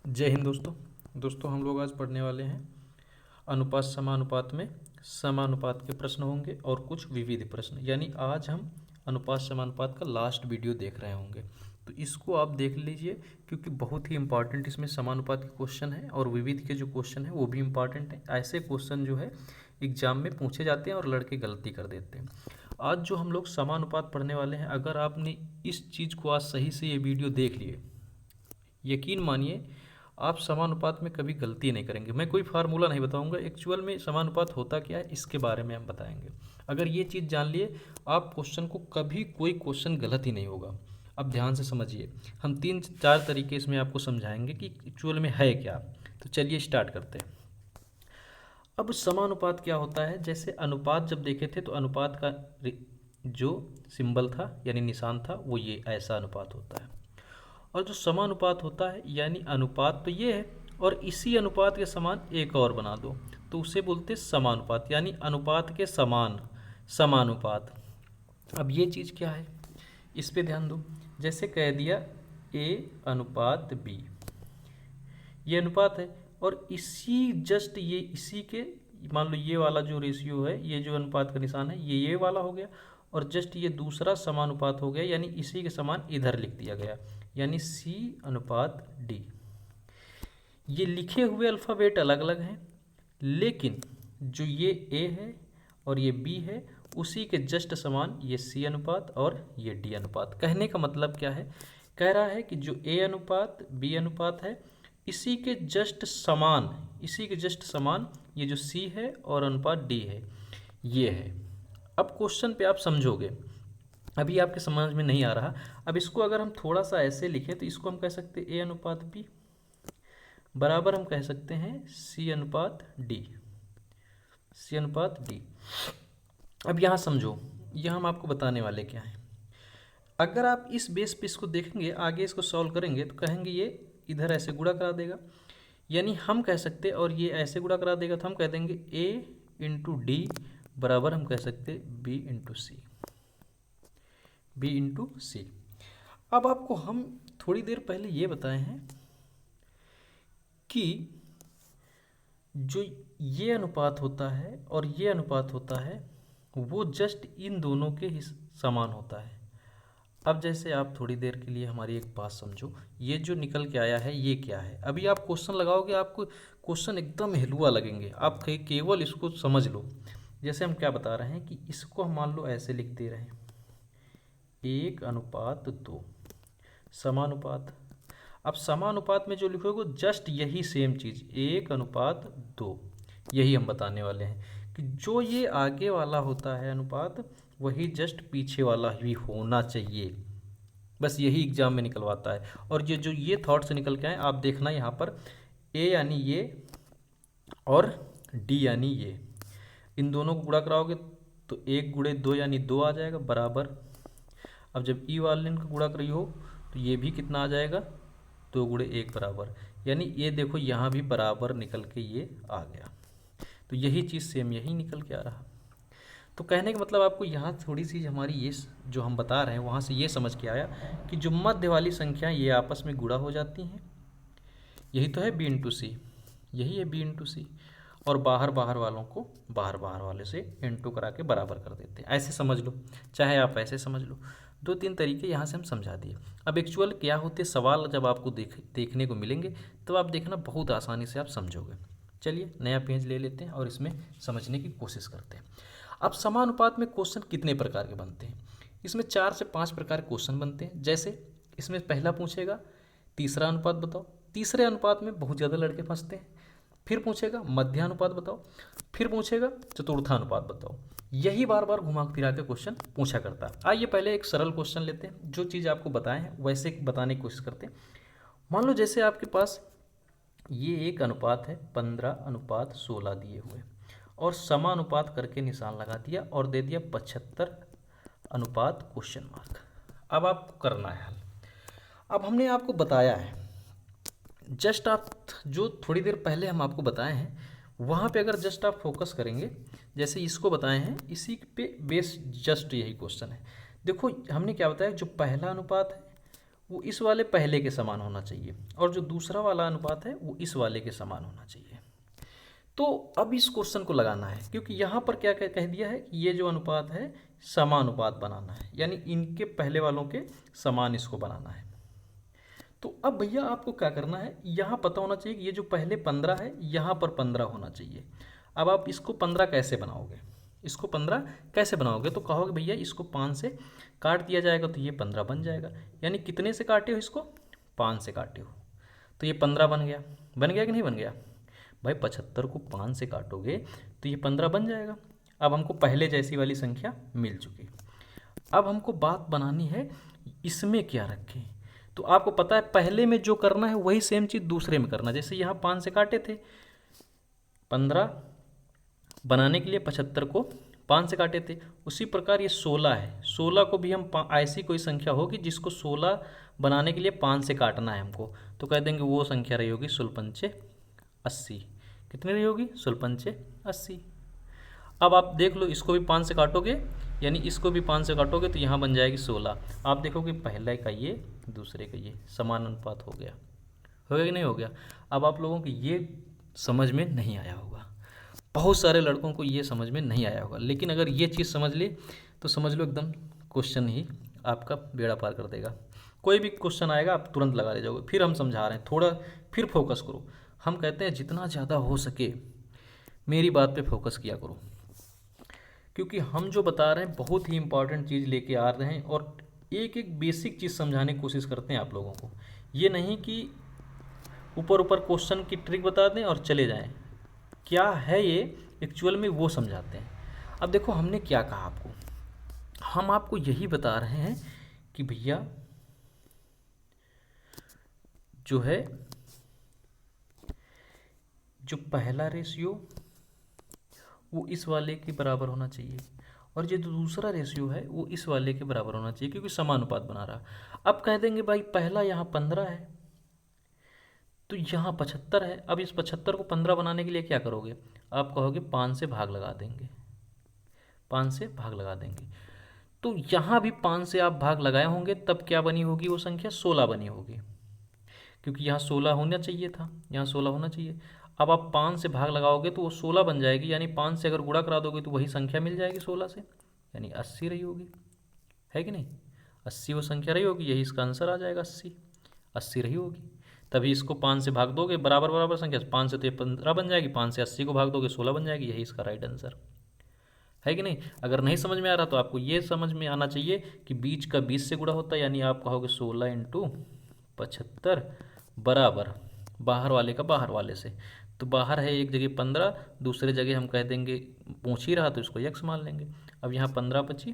जय हिंद दोस्तों हम लोग आज पढ़ने वाले हैं अनुपात समानुपात में समानुपात के प्रश्न होंगे और कुछ विविध प्रश्न। यानी आज हम अनुपात समानुपात का लास्ट वीडियो देख रहे होंगे, तो इसको आप देख लीजिए क्योंकि बहुत ही इंपॉर्टेंट इसमें समानुपात के क्वेश्चन है और विविध के जो क्वेश्चन है वो भी इंपॉर्टेंट है। ऐसे क्वेश्चन जो है एग्जाम में पूछे जाते हैं और लड़के गलती कर देते हैं। आज जो हम लोग समानुपात पढ़ने वाले हैं, अगर आपने इस चीज़ को आज सही से ये वीडियो देख लिए, यकीन मानिए आप समानुपात में कभी गलती नहीं करेंगे। मैं कोई फार्मूला नहीं बताऊंगा, एक्चुअल में समानुपात होता क्या है इसके बारे में हम बताएंगे। अगर ये चीज़ जान लिए आप क्वेश्चन को कभी कोई क्वेश्चन गलत ही नहीं होगा। अब ध्यान से समझिए, हम 3-4 तरीके इसमें आपको समझाएंगे कि एक्चुअल में है क्या। तो चलिए स्टार्ट करते हैं। अब समानुपात क्या होता है, जैसे अनुपात जब देखे थे तो अनुपात का जो सिंबल था यानी निशान था वो ये ऐसा अनुपात होता है, और जो समानुपात होता है यानी अनुपात तो ये है और इसी अनुपात के समान एक और बना दो तो उसे बोलते हैं समानुपात, यानी अनुपात के समान समानुपात। अब ये चीज़ क्या है इस पे ध्यान दो। जैसे कह दिया A अनुपात B, ये अनुपात है और इसी जस्ट ये इसी के मान लो ये वाला जो रेशियो है, ये जो अनुपात का निशान है ये वाला हो गया और जस्ट ये दूसरा समानुपात हो गया, यानी इसी के समान इधर लिख दिया गया, यानी C अनुपात D। ये लिखे हुए अल्फ़ाबेट अलग अलग हैं, लेकिन जो ये A है और ये B है उसी के जस्ट समान ये C अनुपात और ये D अनुपात। कहने का मतलब क्या है, कह रहा है कि जो A अनुपात B अनुपात है इसी के जस्ट समान, इसी के जस्ट समान ये जो C है और अनुपात D है ये है। अब क्वेश्चन पे आप समझोगे, अभी आपके समझ में नहीं आ रहा। अब इसको अगर हम थोड़ा सा ऐसे लिखें तो इसको हम कह सकते हैं A अनुपात B बराबर हम कह सकते हैं C अनुपात D, C अनुपात D। अब यहाँ समझो, यहाँ हम आपको बताने वाले क्या है। अगर आप इस बेस पे इसको देखेंगे, आगे इसको सॉल्व करेंगे तो कहेंगे ये इधर ऐसे गुणा करा देगा, यानी हम कह सकते हैं, और ये ऐसे गुणा करा देगा तो हम कह देंगे A इंटू डी बराबर हम कह सकते हैं B इंटू सी, B इंटू सी। अब आपको हम थोड़ी देर पहले ये बताए हैं कि जो ये अनुपात होता है और ये अनुपात होता है वो जस्ट इन दोनों के ही समान होता है। अब जैसे आप थोड़ी देर के लिए हमारी एक बात समझो, ये जो निकल के आया है ये क्या है। अभी आप क्वेश्चन लगाओगे आपको क्वेश्चन एकदम हिलुआ लगेंगे, आप केवल इसको समझ लो। जैसे हम क्या बता रहे हैं कि इसको हम मान लो ऐसे लिख दे रहे हैं 1:2 समानुपात। अब समानुपात में जो लिखोगे जस्ट यही सेम चीज़ 1:2, यही हम बताने वाले हैं कि जो ये आगे वाला होता है अनुपात वही जस्ट पीछे वाला भी होना चाहिए। बस यही एग्जाम में निकलवाता है। और ये जो ये थॉट से निकल के आए आप देखना यहाँ पर A यानी ये और D यानी ये, इन दोनों को गुणा कराओगे तो 1 × 2 यानी 2 आ जाएगा बराबर। अब जब ई वाले का गुणा करी हो तो ये भी कितना आ जाएगा 2 × 1 बराबर, यानी ये देखो यहाँ भी बराबर निकल के ये आ गया। तो यही चीज़ सेम यही निकल के आ रहा। तो कहने का मतलब आपको यहाँ थोड़ी सी हमारी ये जो हम बता रहे हैं वहाँ से ये समझ के आया कि जो मध्य वाली संख्या ये आपस में गुणा हो जाती हैं, यही तो है B इंटू सी, यही है B इंटू सी, और बाहर बाहर वालों को बाहर बाहर वाले से इंटू करा के बराबर कर देते हैं। ऐसे समझ लो, चाहे आप ऐसे समझ लो, 2-3 तरीके यहाँ से हम समझा दिए। अब एक्चुअल क्या होते सवाल जब आपको देखने को मिलेंगे तो आप देखना बहुत आसानी से आप समझोगे। चलिए नया पेज ले लेते हैं और इसमें समझने की कोशिश करते हैं। अब समानुपात में क्वेश्चन कितने प्रकार के बनते हैं, इसमें 4 से 5 प्रकार के क्वेश्चन बनते हैं। जैसे इसमें पहला पूछेगा तीसरा अनुपात बताओ, तीसरे अनुपात में बहुत ज़्यादा लड़के फंसते हैं। फिर पूछेगा मध्यानुपात बताओ, फिर पूछेगा चतुर्थानुपात बताओ। यही बार बार घुमा फिरा के क्वेश्चन पूछा करता है। आइए पहले एक सरल क्वेश्चन लेते हैं, जो चीज़ आपको बताए हैं वैसे बताने की कोशिश करते हैं। मान लो जैसे आपके पास ये एक अनुपात है 15:16 दिए हुए और समानुपात करके निशान लगा दिया और दे दिया 75:? अब आपको करना है हल। अब हमने आपको बताया है, जस्ट आप जो थोड़ी देर पहले हम आपको बताए हैं वहाँ पे अगर जस्ट आप फोकस करेंगे, जैसे इसको बताए हैं इसी पे बेस जस्ट यही क्वेश्चन है। देखो हमने क्या बताया, जो पहला अनुपात है वो इस वाले पहले के समान होना चाहिए, और जो दूसरा वाला अनुपात है वो इस वाले के समान होना चाहिए। तो अब इस क्वेश्चन को लगाना है, क्योंकि यहाँ पर क्या कह दिया है कि ये जो अनुपात है समानुपात बनाना है, यानी इनके पहले वालों के समान इसको बनाना है। तो अब भैया आपको क्या करना है, यहाँ पता होना चाहिए कि ये जो पहले 15 है यहाँ पर 15 होना चाहिए। अब आप इसको 15 कैसे बनाओगे, इसको 15 कैसे बनाओगे, तो कहोगे भैया इसको 5 से काट दिया जाएगा तो ये 15 बन जाएगा। यानी कितने से काटे हो इसको, 5 से काटे हो, तो ये 15 बन गया। बन गया कि नहीं बन गया भाई, 75 को 5 से काटोगे तो ये 15 बन जाएगा। अब हमको पहले जैसी वाली संख्या मिल चुकी। अब हमको बात बनानी है इसमें क्या रखें। तो आपको पता है पहले में जो करना है वही सेम चीज़ दूसरे में करना। जैसे यहाँ 5 से काटे थे, 15 बनाने के लिए 75 को 5 से काटे थे, उसी प्रकार ये 16 है, 16 को भी हम ऐसी कोई संख्या होगी जिसको 16 बनाने के लिए 5 से काटना है हमको, तो कह देंगे वो संख्या रही होगी 16×5 80। कितनी रही होगी, 16×5 80। अब आप देख लो, इसको भी 5 से काटोगे, यानी इसको भी 5 से काटोगे तो यहाँ बन जाएगी 16। आप देखोगे पहले का ये दूसरे का ये समान अनुपात हो गया कि नहीं हो गया। अब आप लोगों को ये समझ में नहीं आया होगा, बहुत सारे लड़कों को ये समझ में नहीं आया होगा, लेकिन अगर ये चीज़ समझ ले तो समझ लो एकदम क्वेश्चन ही आपका बेड़ा पार कर देगा। कोई भी क्वेश्चन आएगा आप तुरंत लगा ले जाओगे। फिर हम समझा रहे हैं, थोड़ा फिर फोकस करो। हम कहते हैं जितना ज़्यादा हो सके मेरी बात पे फोकस किया करो, क्योंकि हम जो बता रहे हैं बहुत ही इंपॉर्टेंट चीज़ लेके आ रहे हैं, और एक एक बेसिक चीज़ समझाने की कोशिश करते हैं आप लोगों को। ये नहीं कि ऊपर ऊपर क्वेश्चन की ट्रिक बता दें और चले जाएं, क्या है ये एक्चुअल में वो समझाते हैं। अब देखो हमने क्या कहा आपको, हम आपको यही बता रहे हैं कि भैया जो है जो पहला रेशियो वो इस वाले के बराबर होना चाहिए, और जो दूसरा रेशियो है वो इस वाले के बराबर होना चाहिए, क्योंकि समानुपात बना रहा। अब कह देंगे भाई पहला यहाँ 15 है तो यहाँ 75 है। अब इस 75 को 15 बनाने के लिए क्या करोगे, आप कहोगे 5 से भाग लगा देंगे, 5 से भाग लगा देंगे। तो यहाँ भी 5 से आप भाग लगाए होंगे, तब क्या बनी होगी वो संख्या 16 बनी होगी, क्योंकि यहाँ 16 होना चाहिए था, यहाँ 16 होना चाहिए। अब आप 5 से भाग लगाओगे तो वो 16 बन जाएगी, यानी 5 से अगर गुणा करा दोगे तो वही संख्या मिल जाएगी 16 से, यानी 80 रही होगी, है कि नहीं। 80 वो संख्या रही होगी, यही इसका आंसर आ जाएगा, 80 रही होगी। तभी इसको 5 से भाग दोगे, बराबर बराबर संख्या, 5 से तो ये 15 बन जाएगी, 5 से 80 को भाग दोगे 16 बन जाएगी, यही इसका राइट आंसर है कि नहीं। अगर नहीं समझ में आ रहा तो आपको ये समझ में आना चाहिए कि बीच का 20 से गुणा होता है, यानी आप कहोगे 16×75 बराबर बाहर वाले का बाहर वाले से, तो बाहर है एक जगह 15, दूसरे जगह हम कह देंगे पूछ ही रहा तो इसको x मान लेंगे। अब यहाँ 15×5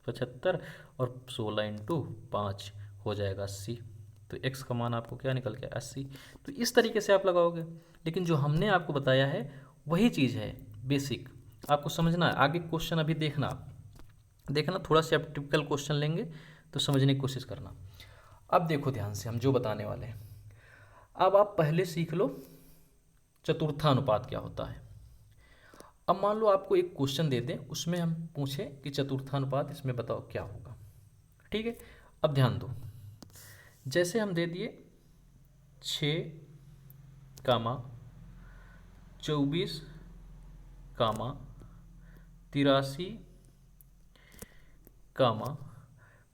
75 और 16×5 हो जाएगा 80, तो x का मान आपको क्या निकल गया 80। तो इस तरीके से आप लगाओगे, लेकिन जो हमने आपको बताया है वही चीज़ है बेसिक, आपको समझना है। आगे क्वेश्चन अभी देखना थोड़ा सा आप टिपिकल क्वेश्चन लेंगे तो समझने की कोशिश करना। अब देखो ध्यान से हम जो बताने वाले हैं, अब आप पहले सीख लो चतुर्थानुपात क्या होता है। अब मान लो आपको एक क्वेश्चन दे दें, उसमें हम पूछें कि चतुर्थानुपात इसमें बताओ क्या होगा, ठीक है। अब ध्यान दो, जैसे हम दे दिए 6,24,83,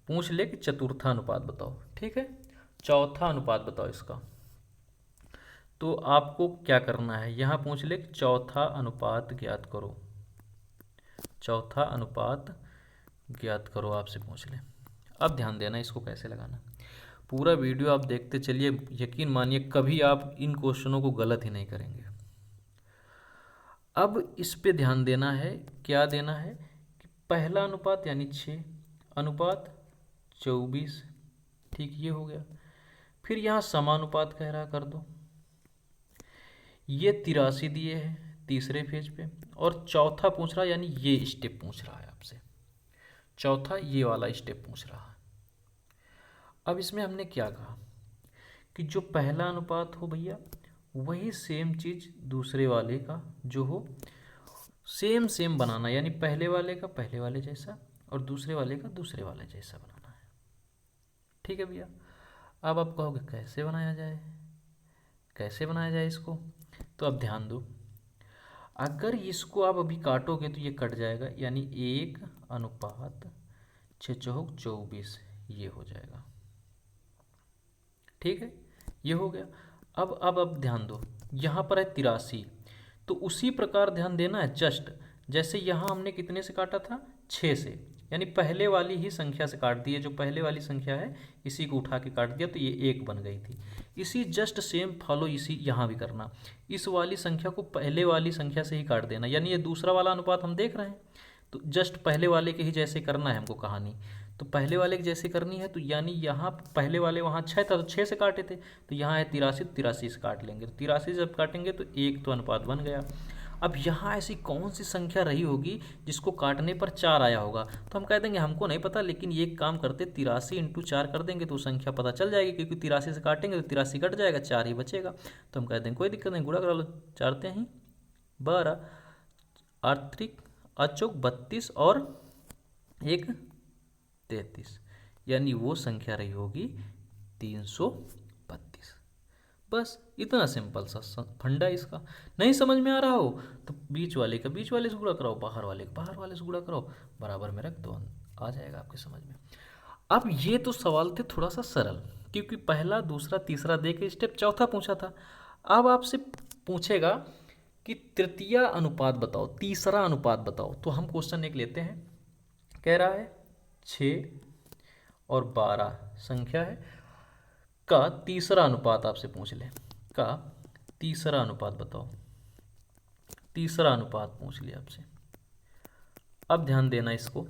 पूछ ले कि चतुर्थानुपात बताओ, ठीक है। चौथा अनुपात बताओ इसका, तो आपको क्या करना है, यहाँ पूछ ले कि चौथा अनुपात ज्ञात करो, चौथा अनुपात ज्ञात करो आपसे पूछ ले। अब ध्यान देना इसको कैसे लगाना, पूरा वीडियो आप देखते चलिए, यकीन मानिए कभी आप इन क्वेश्चनों को गलत ही नहीं करेंगे। अब इस पे ध्यान देना है, क्या देना है कि पहला अनुपात यानी 6/24, ठीक ये हो गया। फिर यहाँ समानुपात कह रहा कर दो, ये 83 दिए हैं तीसरे पेज पे, और चौथा पूछ रहा है, यानी ये स्टेप पूछ रहा है आपसे, चौथा ये वाला स्टेप पूछ रहा है। अब इसमें हमने क्या कहा कि जो पहला अनुपात हो भैया वही सेम चीज़ दूसरे वाले का जो हो सेम बनाना, यानी पहले वाले का पहले वाले जैसा और दूसरे वाले का दूसरे वाले जैसा बनाना है, ठीक है भैया। अब आप कहोगे कैसे बनाया जाए, कैसे बनाया जाए इसको? तो अब ध्यान दो, अगर इसको आप अभी काटोगे तो ये कट जाएगा, यानी 1:6 चौक 24 ये हो जाएगा। ठीक है, ये हो गया। अब ध्यान दो, यहाँ पर है 83, तो उसी प्रकार ध्यान देना है, जस्ट जैसे यहाँ हमने कितने से काटा था, 6 से, यानी पहले वाली ही संख्या से काट दिए, जो पहले वाली संख्या है इसी को उठा के काट दिया तो ये 1 बन गई थी। इसी जस्ट सेम फॉलो इसी यहाँ भी करना, इस वाली संख्या को पहले वाली संख्या से ही काट देना, यानी ये दूसरा वाला अनुपात हम देख रहे हैं, तो जस्ट पहले वाले के ही जैसे करना है हमको कहानी। तो पहले वाले के जैसे करनी है, तो यानी यहाँ पहले वाले वहाँ 6 था तो 6 से काटे थे, तो यहाँ है 83, 83 से काट लेंगे, तो 83 जब काटेंगे तो 1 तो अनुपात बन गया। अब यहाँ ऐसी कौन सी संख्या रही होगी जिसको काटने पर 4 आया होगा, तो हम कह देंगे हमको नहीं पता, लेकिन ये काम करते 83 × 4 कर देंगे तो संख्या पता चल जाएगी, क्योंकि 83 से काटेंगे तो 83 कट जाएगा, 4 ही बचेगा। तो हम कह देंगे कोई दिक्कत नहीं, गुणा करा लो, 4 ही 12, 8 अचौक 32 और 1 33, यानी वो संख्या रही होगी 332। बस इतना सिंपल सा फंडा इसका। नहीं समझ में आ रहा हो तो बीच वाले का बीच वाले से गुणा कराओ, बाहर वाले का बाहर वाले से गुणा कराओ, बराबर में रख दो, आ जाएगा आपके समझ में। अब ये तो सवाल थे थोड़ा सा सरल, क्योंकि पहला दूसरा तीसरा दे के स्टेप चौथा पूछा था। अब आपसे पूछेगा कि तृतीय अनुपात बताओ, तीसरा अनुपात बताओ, तो हम क्वेश्चन एक लेते हैं, कह रहा है 6 और 12 संख्या है का तीसरा अनुपात आपसे पूछ ले, का तीसरा अनुपात बताओ, तीसरा अनुपात पूछ लिया आपसे। अब ध्यान देना इसको,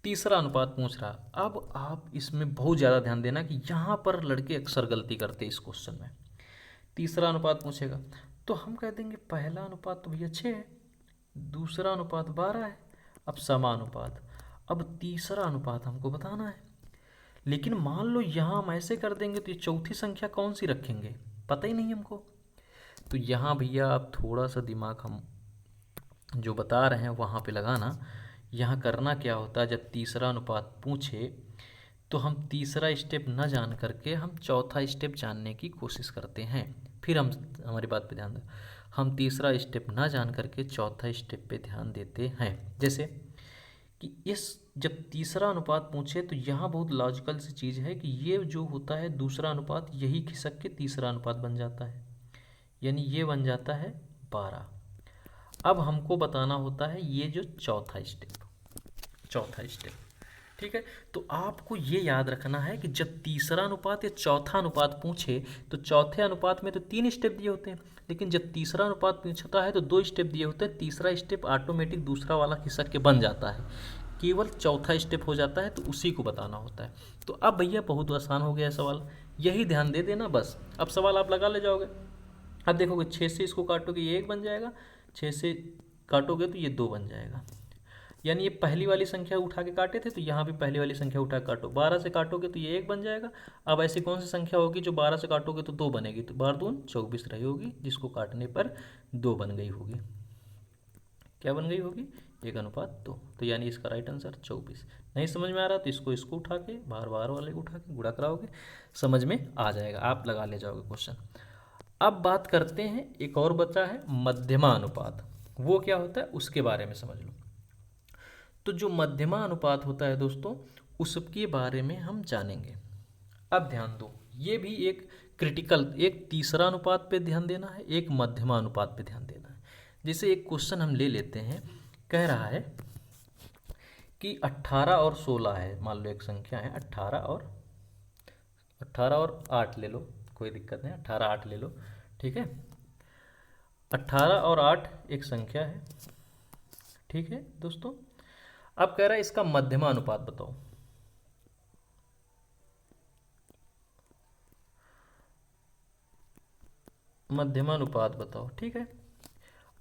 तीसरा अनुपात पूछ रहा। अब आप इसमें बहुत ज़्यादा ध्यान देना कि यहाँ पर लड़के अक्सर गलती करते हैं इस क्वेश्चन में। तीसरा अनुपात पूछेगा तो हम कह देंगे पहला अनुपात तो भैया 6 है, दूसरा अनुपात 12 है, अब समानुपात। अब तीसरा अनुपात हमको बताना है, लेकिन मान लो यहाँ हम ऐसे कर देंगे तो ये चौथी संख्या कौन सी रखेंगे, पता ही नहीं हमको। तो यहाँ भैया आप थोड़ा सा दिमाग हम जो बता रहे हैं वहाँ पे लगाना। यहाँ करना क्या होता है, जब तीसरा अनुपात पूछे तो हम तीसरा स्टेप न जान करके हम चौथा स्टेप जानने की कोशिश करते हैं। फिर हम हमारी बात पे ध्यान दें, हम तीसरा स्टेप ना जान करके चौथा स्टेप पे ध्यान देते हैं। जैसे कि इस जब तीसरा अनुपात पूछे तो यहाँ बहुत लॉजिकल सी चीज़ है कि ये जो होता है दूसरा अनुपात यही खिसक के तीसरा अनुपात बन जाता है, यानी ये बन जाता है 12। अब हमको बताना होता है ये जो चौथा स्टेप, ठीक है। तो आपको ये याद रखना है कि जब तीसरा अनुपात या चौथा अनुपात पूछे तो चौथे अनुपात में तो 3 स्टेप दिए होते हैं, लेकिन जब तीसरा अनुपात पूछता है तो 2 स्टेप दिए होते हैं। तीसरा स्टेप ऑटोमेटिक दूसरा वाला खिसक के बन जाता है, केवल चौथा स्टेप हो जाता है, तो उसी को बताना होता है। तो अब भैया बहुत आसान हो गया सवाल, यही ध्यान दे देना बस। अब सवाल आप लगा ले जाओगे। अब देखोगे 6 से इसको काटोगे ये 1 बन जाएगा, 6 से काटोगे तो ये 2 बन जाएगा, यानी ये पहली वाली संख्या उठा के काटे थे तो यहाँ भी पहली वाली संख्या उठा के काटो। 12 से काटोगे तो ये 1 बन जाएगा। अब ऐसी कौन सी संख्या होगी जो 12 से काटोगे तो 2 बनेगी, तो 12 दून 24 रही होगी, जिसको काटने पर 2 बन गई होगी। क्या बन गई होगी, 1:2। तो यानी इसका राइट आंसर 24। नहीं समझ में आ रहा तो इसको उठा के बाहर वाले को उठा के गुणा कराओगे, समझ में आ जाएगा, आप लगा ले जाओगे क्वेश्चन। अब बात करते हैं, एक और बचा है मध्यमा अनुपात, वो क्या होता है उसके बारे में समझ लो। तो जो मध्यमा अनुपात होता है दोस्तों, उसके बारे में हम जानेंगे। अब ध्यान दो, ये भी एक क्रिटिकल, एक तीसरा अनुपात पे ध्यान देना है, एक मध्यमा अनुपात पे ध्यान देना है। जैसे एक क्वेश्चन हम ले लेते हैं, कह रहा है कि 18 और 16 है, मान लो एक संख्या है 18 और 8 ले लो, कोई दिक्कत नहीं, 18 8 ले लो, ठीक है। 18 और 8 एक संख्या है, ठीक है दोस्तों। अब कह रहा है इसका मध्यमा अनुपात बताओ। मध्यमा अनुपात बताओ, ठीक है।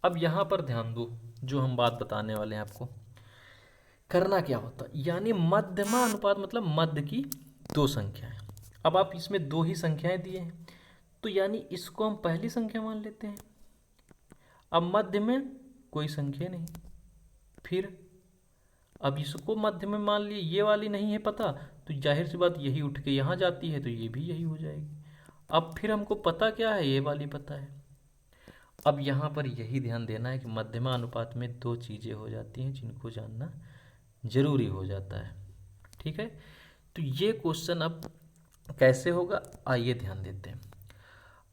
अब यहां पर ध्यान दो, जो हम बात बताने वाले हैं आपको, करना क्या होता है, यानी मध्यमा अनुपात मतलब मध्य की 2 संख्याएं। अब आप इसमें 2 ही संख्याएं दिए हैं, तो यानी इसको हम पहली संख्या मान लेते हैं। अब मध्य में कोई संख्या नहीं, फिर अब इसको मध्य में मान लिए, ये वाली नहीं है पता, तो जाहिर सी बात यही उठ के यहाँ जाती है तो ये भी यही हो जाएगी। अब फिर हमको पता क्या है, ये वाली पता है। अब यहाँ पर यही ध्यान देना है कि मध्यमा अनुपात में दो चीज़ें हो जाती हैं जिनको जानना जरूरी हो जाता है। ठीक है, तो ये क्वेश्चन अब कैसे होगा आइए ध्यान देते हैं।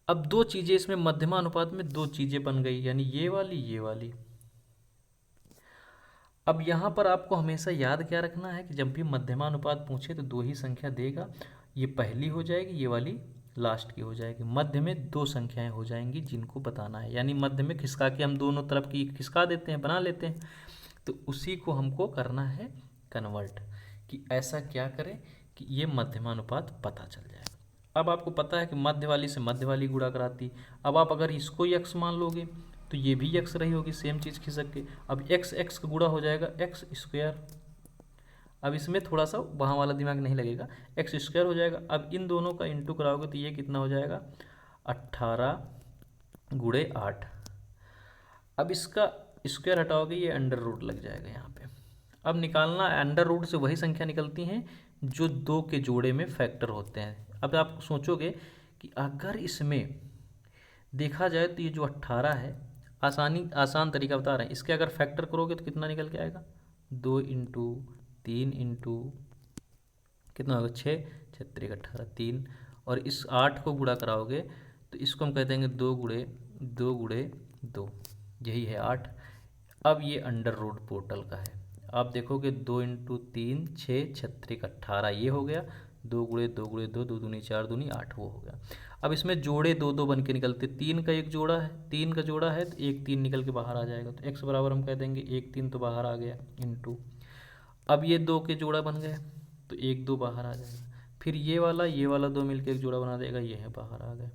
अब दो चीज़ें इसमें मध्यमा अनुपात में दो चीज़ें बन गई, यानी ये वाली ये वाली। अब यहाँ पर आपको हमेशा याद क्या रखना है कि जब भी मध्यमा अनुपात पूछे तो दो ही संख्या देगा, ये पहली हो जाएगी, ये वाली लास्ट की हो जाएगी। मध्य में दो संख्याएं हो जाएंगी जिनको बताना है, यानी मध्य में खिसका के हम दोनों तरफ की खिसका देते हैं, बना लेते हैं, तो उसी को हमको करना है कन्वर्ट, कि ऐसा क्या करें कि ये मध्यमानुपात पता चल जाए। अब आपको पता है कि मध्य वाली से मध्य वाली गुणा कराती, अब आप अगर इसको यक्स मान लोगे तो ये भी यक्स रही होगी, सेम चीज़ खिसक के। अब एक्स एक्स का गुणा हो जाएगा एक्स स्क्वायर, अब इसमें थोड़ा सा वहाँ वाला दिमाग नहीं लगेगा, एक्स स्क्वायर हो जाएगा। अब इन दोनों का इंटू कराओगे तो ये कितना हो जाएगा 18 गुणे 8। अब इसका स्क्वायर हटाओगे ये अंडर रूट लग जाएगा यहाँ पे। अब निकालना, अंडर रूट से वही संख्या निकलती हैं जो दो के जोड़े में फैक्टर होते हैं। अब आप सोचोगे कि अगर इसमें देखा जाए तो ये जो 18 है, आसान तरीका बता रहे हैं, इसके अगर फैक्टर करोगे तो कितना निकल के आएगा 2 इंटू 3 इंटू कितना होगा 6, 6 18 3, और इस 8 को गुणा कराओगे तो इसको हम कह देंगे 2 गुणे 2 गुणे 2, यही है 8। अब ये अंडर रूट पोर्टल का है, आप देखोगे 2 इंटू 3 6, 6 18 ये हो गया, 2 गुणे 2 गुणे 2, 2 दूनी 4 दूनी 8 वो हो गया। अब इसमें जोड़े दो दो बन के निकलते, 3 का एक जोड़ा है, 3 का जोड़ा है तो एक 3 निकल के बाहर आ जाएगा, तो x बराबर हम कह देंगे 1 3 तो बाहर आ गया इंटू, अब ये 2 के जोड़ा बन गए तो 1 2 बाहर आ जाएगा, फिर ये वाला 2 मिलकर एक जोड़ा बना देगा, ये है बाहर आ गए।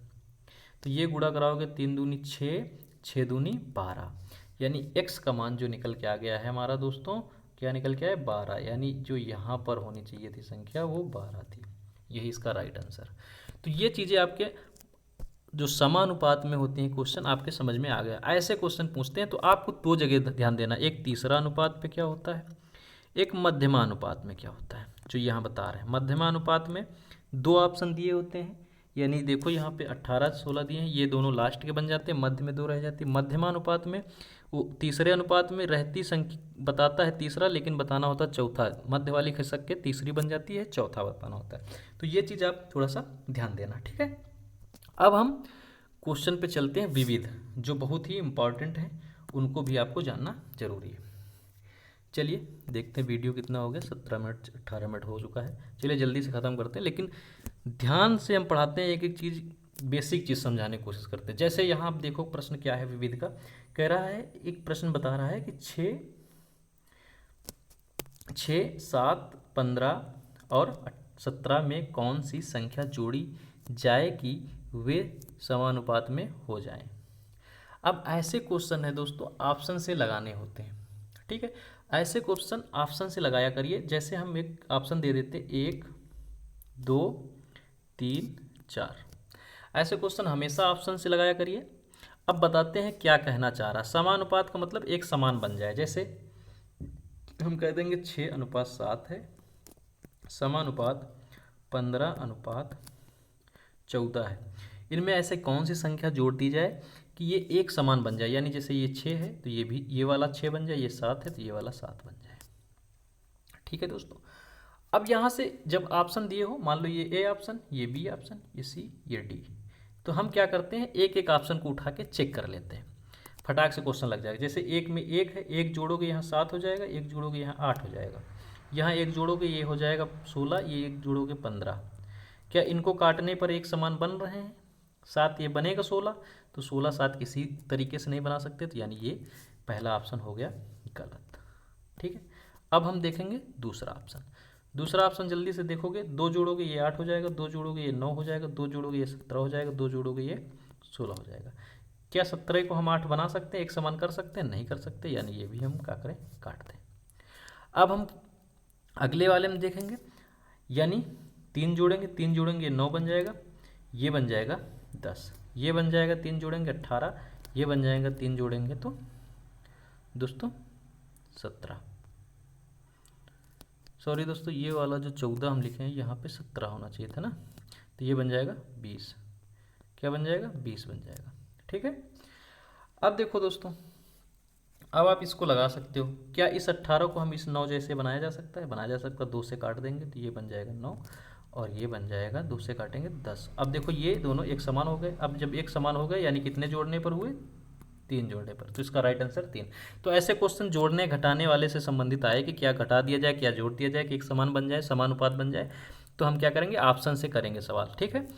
तो ये गुणा कराओगे 3 दूनी 6, 6 दूनी 12, यानी x का मान जो निकल के आ गया है हमारा दोस्तों, क्या निकल के आया 12, यानी जो यहाँ पर होनी चाहिए थी संख्या वो 12 थी, यही इसका राइट आंसर। तो ये चीज़ें आपके जो समानुपात में होती हैं क्वेश्चन आपके समझ में आ गया। ऐसे क्वेश्चन पूछते हैं तो आपको दो जगह ध्यान देना, एक तीसरा अनुपात पे क्या होता है, एक मध्यमा अनुपात में क्या होता है, जो यहाँ बता रहे हैं। मध्यमा अनुपात में दो ऑप्शन दिए होते हैं, यानी देखो यहाँ पे 18 16 दिए हैं, ये दोनों लास्ट के बन जाते हैं, मध्य में दो रह जाती है। मध्यमा अनुपात में वो तीसरे अनुपात में रहती संख्या बताता है तीसरा, लेकिन बताना होता है चौथा, मध्य वाली खिसक के तीसरी बन जाती है, चौथा बताना होता है। तो ये चीज़ आप थोड़ा सा ध्यान देना, ठीक है। अब हम क्वेश्चन पे चलते हैं विविध, जो बहुत ही इंपॉर्टेंट है, उनको भी आपको जानना जरूरी है। चलिए देखते हैं वीडियो कितना हो गया, 17 मिनट 18 मिनट हो चुका है। चलिए जल्दी से ख़त्म करते हैं, लेकिन ध्यान से हम पढ़ाते हैं, एक एक चीज़ बेसिक चीज़ समझाने की कोशिश करते हैं। जैसे यहाँ आप देखो प्रश्न क्या है विविध का, कह रहा है, एक प्रश्न बता रहा है कि 6 7 15 और 17 में कौन सी संख्या जोड़ी जाए कि वे समानुपात में हो जाएं। अब ऐसे क्वेश्चन है दोस्तों ऑप्शन से लगाने होते हैं, ठीक है। ऐसे क्वेश्चन ऑप्शन से लगाया करिए, जैसे हम एक ऑप्शन दे देते 1 2 3 4, ऐसे क्वेश्चन हमेशा ऑप्शन से लगाया करिए। अब बताते हैं क्या कहना चाह रहा है। समानुपात का मतलब एक समान बन जाए, जैसे हम कह देंगे 6:7 है, समानुपात 15:14 है। इनमें ऐसे कौन सी संख्या जोड़ दी जाए कि ये एक समान बन जाए, यानी जैसे ये 6 है तो ये भी ये वाला 6 बन जाए, ये 7 है तो ये वाला 7 बन जाए, ठीक है दोस्तों। अब यहाँ से जब ऑप्शन दिए हो, मान लो ये ए ऑप्शन, ये बी ऑप्शन, ये सी, ये डी, तो हम क्या करते हैं एक एक ऑप्शन को उठा के चेक कर लेते हैं, फटाक से क्वेश्चन लग जाएगा। जैसे एक में एक है, एक जोड़ोगे यहाँ 7 हो जाएगा, एक जोड़ोगे यहाँ 8 हो जाएगा, यहाँ एक जोड़ोगे ये हो जाएगा 16, ये एक जोड़ोगे 15। क्या इनको काटने पर एक समान बन रहे हैं? 7 ये बनेगा 16, तो 16 7 किसी तरीके से नहीं बना सकते, तो यानी ये पहला ऑप्शन हो गया गलत, ठीक है। अब हम देखेंगे दूसरा ऑप्शन। दूसरा ऑप्शन जल्दी से देखोगे, 2 जोड़ोगे ये 8 हो जाएगा, 2 जोड़ोगे ये 9 हो जाएगा, 2 जोड़ोगे ये 17 हो जाएगा, 2 जोड़ोगे ये 16 हो जाएगा। क्या 17 को हम 8 बना सकते हैं, एक समान कर सकते हैं? नहीं कर सकते, यानी ये भी हम क्या करें, काट दें। अब हम अगले वाले में देखेंगे, यानी 3 जोड़ेंगे, 3 जोड़ेंगे 9 बन जाएगा, ये बन जाएगा 10, ये बन जाएगा 3 जोड़ेंगे 18, ये बन जाएगा 3 जोड़ेंगे तो दोस्तों 17, सॉरी दोस्तों, ये वाला जो 14 हम लिखे हैं यहाँ पे 17 होना चाहिए था ना, तो ये बन जाएगा 20। क्या बन जाएगा? 20 बन जाएगा। ठीक है, अब देखो दोस्तों, अब आप इसको लगा सकते हो। क्या इस 18 को हम इस 9 जैसे बनाया जा सकता है? बनाया जा सकता है। 2 से काट देंगे तो ये बन जाएगा 9 और ये बन जाएगा 2 से काटेंगे 10। अब देखो ये दोनों एक समान हो गए। अब जब एक समान हो गए यानी कितने जोड़ने पर हुए? 3 जोड़ने पर। तो इसका राइट आंसर 3। तो ऐसे क्वेश्चन जोड़ने घटाने वाले से संबंधित आए कि क्या घटा दिया जाए, क्या जोड़ दिया जाए कि एक समान बन जाए, समानुपात बन जाए, तो हम क्या करेंगे? ऑप्शन से करेंगे सवाल। ठीक है,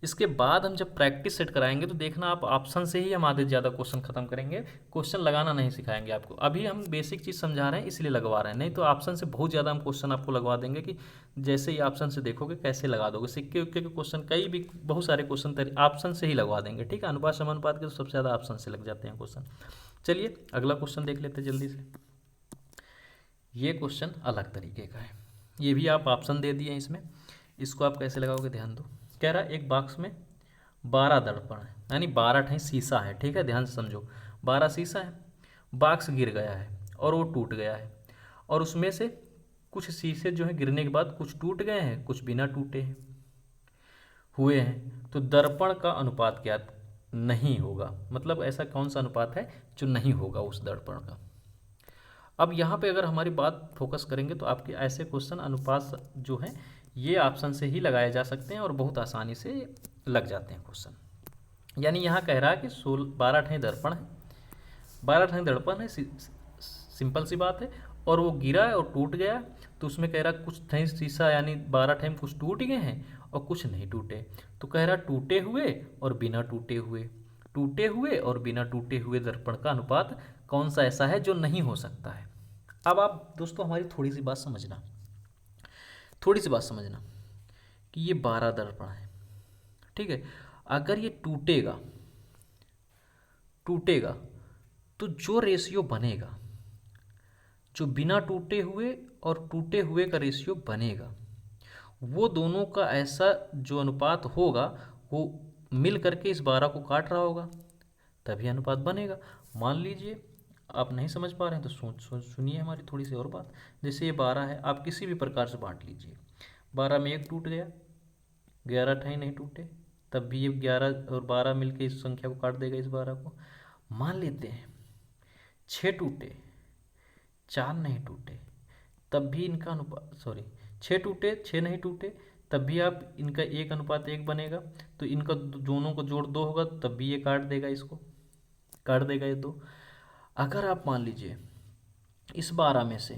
इसके बाद हम जब प्रैक्टिस सेट कराएंगे तो देखना आप ऑप्शन से ही हम आधे ज़्यादा क्वेश्चन खत्म करेंगे। क्वेश्चन लगाना नहीं सिखाएंगे आपको। अभी हम बेसिक चीज़ समझा रहे हैं इसलिए लगवा रहे हैं, नहीं तो ऑप्शन से बहुत ज़्यादा हम क्वेश्चन आपको लगवा देंगे कि जैसे ही ऑप्शन से देखोगे कैसे लगा दोगे। सिक्के उक्के के क्वेश्चन, कई भी बहुत सारे क्वेश्चन ऑप्शन से ही लगवा देंगे। ठीक है, अनुपात समानुपात के तो सबसे ज़्यादा ऑप्शन से लग जाते हैं क्वेश्चन। चलिए अगला क्वेश्चन देख लेते हैं जल्दी से। ये क्वेश्चन अलग तरीके का है, ये भी आप ऑप्शन दे दिए इसमें। इसको आप कैसे लगाओगे ध्यान दो। कह रहा है एक बॉक्स में 12 दर्पण है, यानी 12 ठे शीशा है। ठीक है, ध्यान से समझो। 12 शीशा है, बॉक्स गिर गया है और वो टूट गया है, और उसमें से कुछ शीशे जो है गिरने के बाद कुछ टूट गए हैं, कुछ बिना टूटे हैं हुए हैं। तो दर्पण का अनुपात क्या नहीं होगा? मतलब ऐसा कौन सा अनुपात है जो नहीं होगा उस दर्पण का? अब यहाँ पे अगर हमारी बात फोकस करेंगे तो आपके ऐसे क्वेश्चन अनुपात जो है ये ऑप्शन से ही लगाए जा सकते हैं और बहुत आसानी से लग जाते हैं क्वेश्चन। यानी यहाँ कह रहा है कि 12 ठे दर्पण है, 12 ठे दर्पण है, सिंपल सी बात है, और वो गिरा और टूट गया। तो उसमें कह रहा कुछ ठे शीशा यानी 12 ठे में कुछ टूट गए हैं और कुछ नहीं टूटे। तो कह रहा टूटे हुए और बिना टूटे हुए, टूटे हुए और बिना टूटे हुए दर्पण का अनुपात कौन सा ऐसा है जो नहीं हो सकता है? अब आप दोस्तों हमारी थोड़ी सी बात समझना, थोड़ी सी बात समझना कि ये 12 दर्पण है। ठीक है, अगर ये टूटेगा टूटेगा तो जो रेशियो बनेगा, जो बिना टूटे हुए और टूटे हुए का रेशियो बनेगा, वो दोनों का ऐसा जो अनुपात होगा वो मिल करके इस 12 को काट रहा होगा, तभी अनुपात बनेगा। मान लीजिए आप नहीं समझ पा रहे हैं तो सुनिए हमारी थोड़ी सी और बात। जैसे ये 12 है, आप किसी भी प्रकार से बांट लीजिए। 12 में एक टूट गया, 11 ठे नहीं टूटे, तब भी ये 11 और 12 मिलके इस संख्या को काट देगा, इस 12 को। मान लेते हैं 6 टूटे, 4 नहीं टूटे, तब भी इनका अनुपात, सॉरी 6 टूटे 6 नहीं टूटे, तब भी आप इनका 1:1 बनेगा। तो इनका दोनों को जोड़ 2 होगा, तब भी ये काट देगा, इसको काट देगा ये 2। अगर आप मान लीजिए इस 12 में से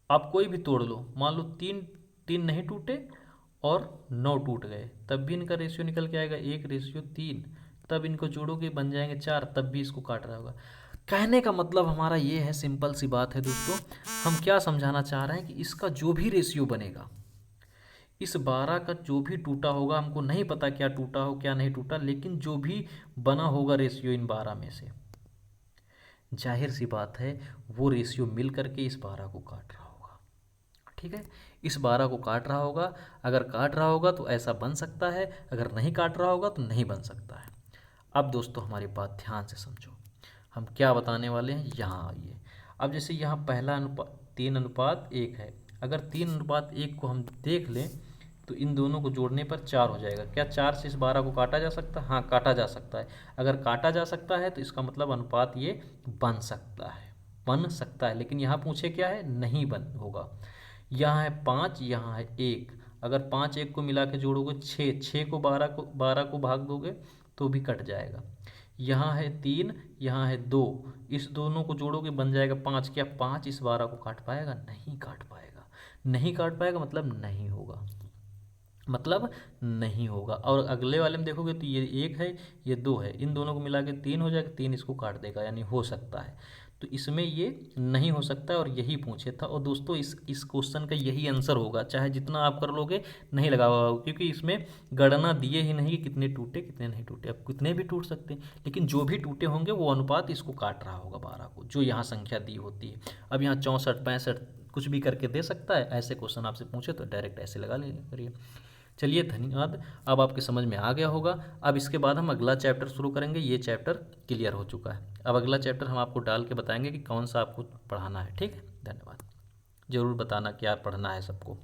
आप कोई भी तोड़ लो, मान लो 3 नहीं टूटे और 9 टूट गए, तब भी इनका रेशियो निकल के आएगा 1:3। तब इनको जोड़ोगे बन जाएंगे 4, तब भी इसको काट रहा होगा। कहने का मतलब हमारा ये है, सिंपल सी बात है दोस्तों, हम क्या समझाना चाह रहे हैं कि इसका जो भी रेशियो बनेगा, इस 12 का जो भी टूटा होगा, हमको नहीं पता क्या टूटा हो क्या नहीं टूटा, लेकिन जो भी बना होगा रेशियो इन 12 में से, जाहिर सी बात है वो रेशियो मिल करके इस 12 को काट रहा होगा। ठीक है, इस 12 को काट रहा होगा। अगर काट रहा होगा तो ऐसा बन सकता है, अगर नहीं काट रहा होगा तो नहीं बन सकता है। अब दोस्तों हमारी बात ध्यान से समझो, हम क्या बताने वाले हैं, यहाँ आइए। अब जैसे यहाँ पहला अनुपात 3:1 है, अगर 3:1 को हम देख लें तो इन दोनों को जोड़ने पर 4 हो जाएगा। क्या 4 से इस 12 को काटा जा सकता है? हाँ, काटा जा सकता है। अगर काटा जा सकता है तो इसका मतलब अनुपात ये बन सकता है, बन सकता है। लेकिन यहाँ पूछे क्या है? नहीं बन होगा। यहाँ है 5, यहाँ है 1। अगर 5 1 को मिला के जोड़ोगे 6, 6 को 12 को भाग दोगे तो भी कट जाएगा। यहाँ है 3, यहाँ है 2, इस दोनों को जोड़ोगे बन जाएगा 5। क्या 5 इस 12 को काट पाएगा? नहीं काट पाएगा। नहीं काट पाएगा मतलब नहीं होगा, मतलब नहीं होगा। और अगले वाले में देखोगे तो ये 1 है, ये 2 है, इन दोनों को मिला के 3 हो जाएगा, 3 इसको काट देगा, यानी हो सकता है। तो इसमें ये नहीं हो सकता है और यही पूछे था। और दोस्तों इस क्वेश्चन का यही आंसर होगा, चाहे जितना आप कर लोगे नहीं लगा होगा, क्योंकि इसमें गणना दिए ही नहीं कि कितने टूटे कितने नहीं टूटे। अब कितने भी टूट सकते हैं, लेकिन जो भी टूटे होंगे वो अनुपात इसको काट रहा होगा 12 को, जो यहाँ संख्या दी होती है। अब यहाँ 64 65 कुछ भी करके दे सकता है। ऐसे क्वेश्चन आपसे पूछे तो डायरेक्ट ऐसे लगा ले करिए। चलिए धन्यवाद, अब आपके समझ में आ गया होगा। अब इसके बाद हम अगला चैप्टर शुरू करेंगे। ये चैप्टर क्लियर हो चुका है, अब अगला चैप्टर हम आपको डाल के बताएंगे कि कौन सा आपको पढ़ाना है। ठीक है, धन्यवाद। ज़रूर बताना क्या पढ़ना है सबको।